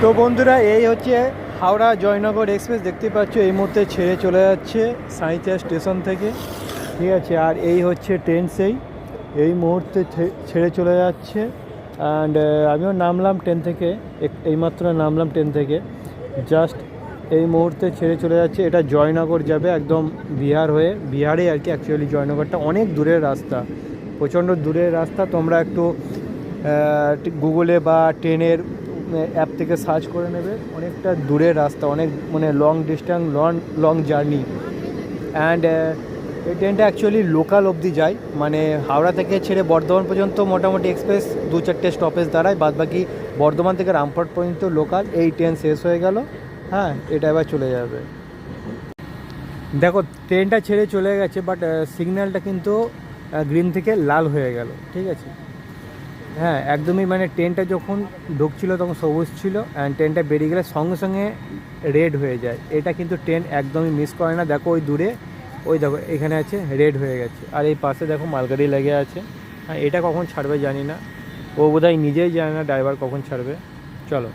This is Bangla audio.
তো বন্ধুরা এই হচ্ছে হাওড়া জয়নগর এক্সপ্রেস, দেখতে পাচ্ছ এই মুহূর্তে ছেড়ে চলে যাচ্ছে সাঁইথিয়া স্টেশন থেকে, ঠিক আছে। আর এই হচ্ছে ট্রেন এই মুহূর্তে ছেড়ে চলে যাচ্ছে। অ্যান্ড আমিও নামলাম ট্রেন থেকে, এইমাত্র নামলাম ট্রেন থেকে, জাস্ট এই মুহূর্তে ছেড়ে চলে যাচ্ছে। এটা জয়নগর যাবে, একদম বিহার হয়ে, বিহারে আর কি অ্যাকচুয়ালি জয়নগরটা অনেক দূরের রাস্তা, প্রচণ্ড দূরের রাস্তা। তোমরা একটু গুগলে বা ট্রেনের অ্যাপ থেকে সার্চ করে নেবে, অনেকটা দূরের রাস্তা, অনেক মানে long distance, long journey. And এই ট্রেনটা অ্যাকচুয়ালি লোকাল অবধি যায়, মানে হাওড়া থেকে ছেড়ে বর্ধমান পর্যন্ত মোটামুটি এক্সপ্রেস 2-4টে স্টপেজ দাঁড়ায়, বাদবাকি বর্ধমান থেকে রামপুরহাট পর্যন্ত লোকাল। এই ট্রেন শেষ হয়ে গেল, হ্যাঁ এটা এবার চলে যাবে। দেখো ট্রেনটা ছেড়ে চলে গেছে, বাট সিগন্যালটা কিন্তু গ্রিন থেকে লাল হয়ে গেল, ঠিক আছে। হ্যাঁ একদমই, মানে ট্রেনটা যখন ঢুকছিল তখন সবুজ ছিল, অ্যান্ড ট্রেনটা বেরিয়ে গেলে সঙ্গে সঙ্গে রেড হয়ে যায়। এটা কিন্তু ট্রেন একদমই মিস করে না। দেখো ওই দূরে, ওই দেখো এখানে আছে রেড হয়ে গেছে, আর এই পাশে দেখো মালগাড়ি লেগে আছে। হ্যাঁ এটা কখন ছাড়বে জানি না, ও বোধহয় নিজেই জানে না ড্রাইভার কখন ছাড়বে। চলো।